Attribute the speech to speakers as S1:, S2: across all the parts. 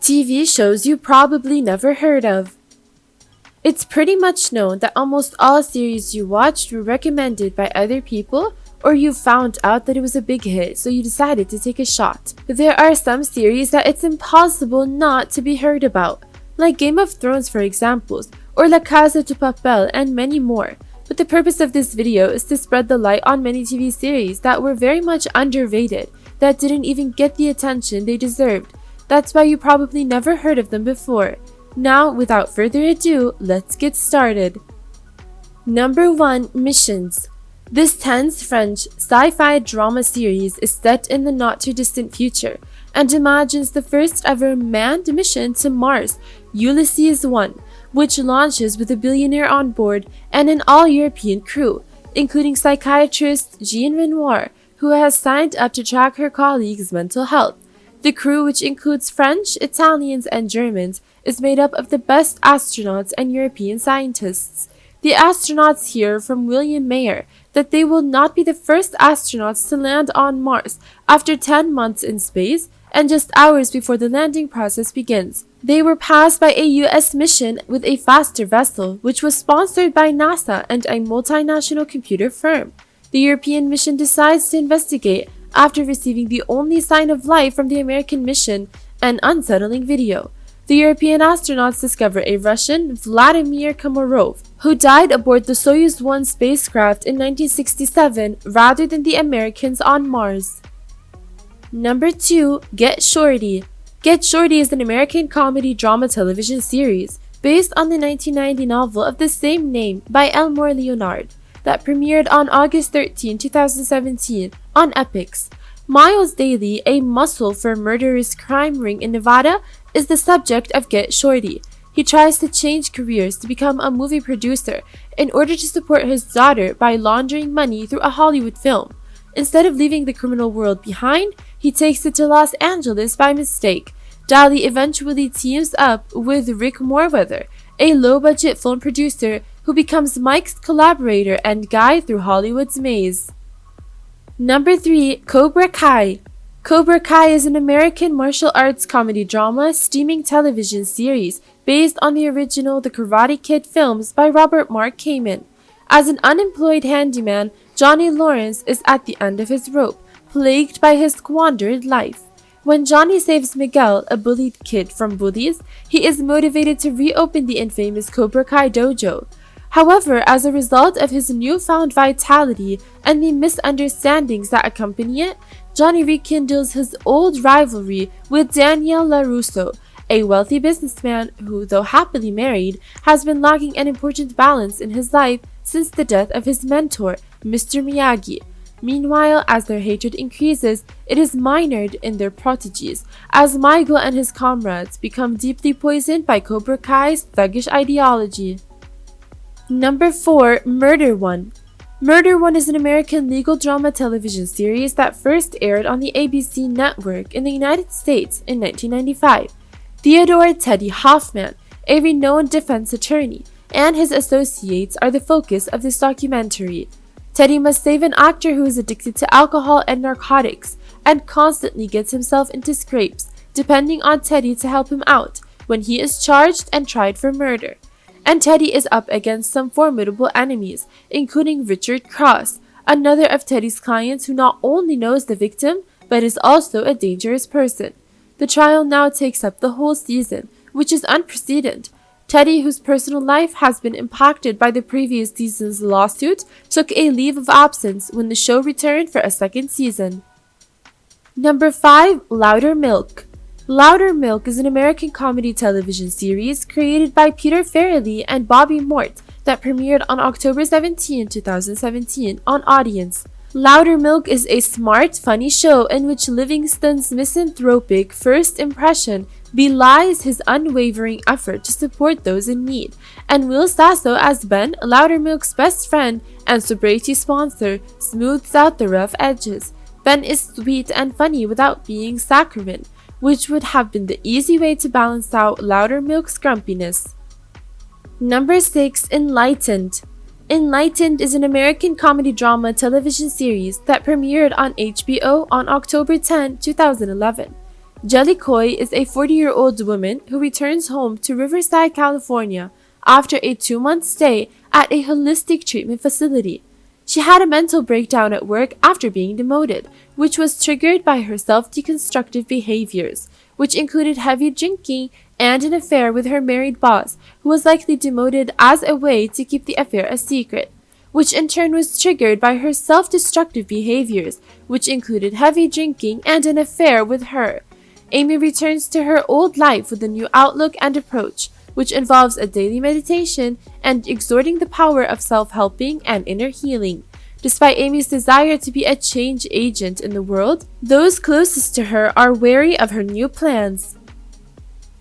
S1: TV shows you probably never heard of. It's pretty much known that almost all series you watched were recommended by other people, or you found out that it was a big hit, so you decided to take a shot. There are some series that it's impossible not to be heard about, like Game of Thrones for examples, or La Casa de Papel, and many more. But the purpose of this video is to spread the light on many TV series that were very much underrated, that didn't even get the attention they deserved. That's why you probably never heard of them before. Now, without further ado, let's get started. Number 1. Missions. This tense French sci-fi drama series is set in the not-too-distant future and imagines the first ever manned mission to Mars, Ulysses 1, which launches with a billionaire on board and an all-European crew, including psychiatrist Jean Renoir, who has signed up to track her colleagues' mental health. The crew, which includes French, Italians, and Germans, is made up of the best astronauts and European scientists. The astronauts hear from William Mayer that they will not be the first astronauts to land on Mars after 10 months in space and just hours before the landing process begins. They were passed by a US mission with a faster vessel, which was sponsored by NASA and a multinational computer firm. The European mission decides to investigate after receiving the only sign of life from the American mission, an unsettling video. The European astronauts discover a Russian, Vladimir Komarov, who died aboard the Soyuz 1 spacecraft in 1967 rather than the Americans on Mars. Number 2. Get Shorty. Get Shorty is an American comedy drama television series based on the 1990 novel of the same name by Elmore Leonard that premiered on August 13, 2017 on Epix. Miles Daly, a muscle for a murderous crime ring in Nevada, is the subject of Get Shorty. He tries to change careers to become a movie producer in order to support his daughter by laundering money through a Hollywood film. Instead of leaving the criminal world behind, he takes it to Los Angeles by mistake. Daly eventually teams up with Rick Morweather, a low-budget film producer who becomes Mike's collaborator and guide through Hollywood's maze. Number 3. Cobra Kai. Cobra Kai is an American martial arts comedy drama streaming television series based on the original The Karate Kid films by Robert Mark Kamen. As an unemployed handyman, Johnny Lawrence is at the end of his rope, plagued by his squandered life. When Johnny saves Miguel, a bullied kid from bullies, he is motivated to reopen the infamous Cobra Kai dojo. However, as a result of his newfound vitality and the misunderstandings that accompany it, Johnny rekindles his old rivalry with Daniel LaRusso, a wealthy businessman who, though happily married, has been lacking an important balance in his life since the death of his mentor, Mr. Miyagi. Meanwhile, as their hatred increases, it is minored in their proteges, as Michael and his comrades become deeply poisoned by Cobra Kai's thuggish ideology. Number 4. Murder One. Murder One is an American legal drama television series that first aired on the ABC network in the United States in 1995. Theodore Teddy Hoffman, a renowned defense attorney, and his associates are the focus of this documentary. Teddy must save an actor who is addicted to alcohol and narcotics and constantly gets himself into scrapes, depending on Teddy to help him out when he is charged and tried for murder. And Teddy is up against some formidable enemies, including Richard Cross, another of Teddy's clients who not only knows the victim, but is also a dangerous person. The trial now takes up the whole season, which is unprecedented. Teddy, whose personal life has been impacted by the previous season's lawsuit, took a leave of absence when the show returned for a second season. Number 5. Louder Milk. Louder Milk is an American comedy television series created by Peter Farrelly and Bobby Mort that premiered on October 17, 2017 on Audience. Louder Milk is a smart, funny show in which Livingston's misanthropic first impression belies his unwavering effort to support those in need, and Will Sasso as Ben, Louder Milk's best friend and sobriety sponsor, smooths out the rough edges. Ben is sweet and funny without being saccharine, which would have been the easy way to balance out Louder Milk's grumpiness. Number 6. Enlightened. Enlightened is an American comedy drama television series that premiered on HBO on October 10, 2011. Jellicoy is a 40-year-old woman who returns home to Riverside, California after a 2-month stay at a holistic treatment facility. She had a mental breakdown at work after being demoted, which was triggered by her self-deconstructive behaviors, which included heavy drinking and an affair with her married boss, who was likely demoted as a way to keep the affair a secret, which in turn was triggered by her self-destructive behaviors, which included heavy drinking and an affair with her. Amy returns to her old life with a new outlook and approach, which involves a daily meditation and exhorting the power of self-helping and inner healing. Despite Amy's desire to be a change agent in the world, those closest to her are wary of her new plans.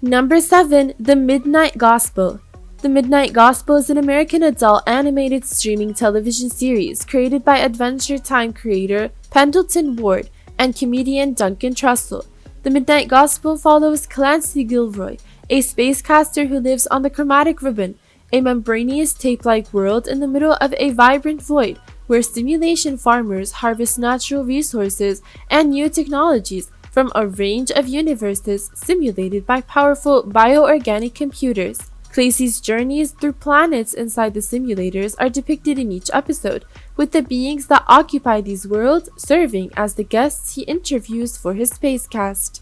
S1: Number 7. The Midnight Gospel. The Midnight Gospel is an American adult animated streaming television series created by Adventure Time creator Pendleton Ward and comedian Duncan Trussell. The Midnight Gospel follows Clancy Gilroy, a spacecaster who lives on the Chromatic Ribbon, a membranous tape-like world in the middle of a vibrant void where simulation farmers harvest natural resources and new technologies from a range of universes simulated by powerful bioorganic computers. Clancy's journeys through planets inside the simulators are depicted in each episode, with the beings that occupy these worlds serving as the guests he interviews for his spacecast.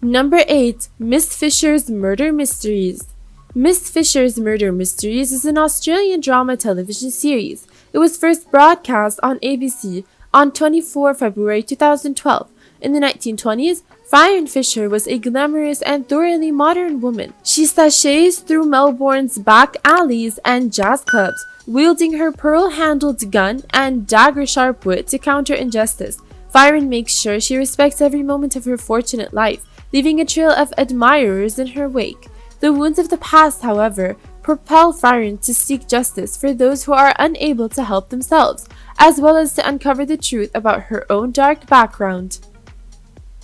S1: Number 8. Miss Fisher's Murder Mysteries. Miss Fisher's Murder Mysteries is an Australian drama television series. It was first broadcast on ABC on 24 February 2012. In the 1920s, Fyrne Fisher was a glamorous and thoroughly modern woman. She sashays through Melbourne's back alleys and jazz clubs, wielding her pearl-handled gun and dagger-sharp wit to counter injustice. Fyrne makes sure she respects every moment of her fortunate life, leaving a trail of admirers in her wake. The wounds of the past, however, propel Fyrne to seek justice for those who are unable to help themselves, as well as to uncover the truth about her own dark background.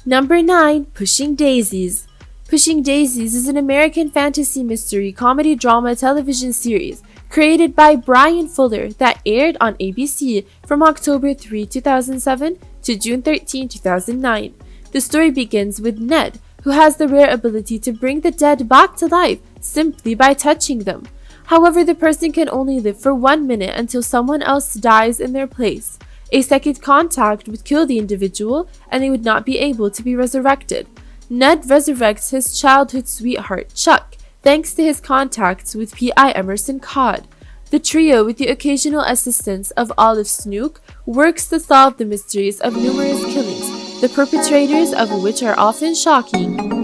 S1: Number 9. Pushing Daisies. Pushing Daisies is an American fantasy mystery comedy drama television series created by Brian Fuller that aired on ABC from October 3, 2007 to June 13, 2009. The story begins with Ned, who has the rare ability to bring the dead back to life simply by touching them. However, the person can only live for 1 minute until someone else dies in their place. A second contact would kill the individual and they would not be able to be resurrected. Ned resurrects his childhood sweetheart, Chuck, thanks to his contacts with P.I. Emerson Codd. The trio, with the occasional assistance of Olive Snook, works to solve the mysteries of numerous killings, the perpetrators of which are often shocking.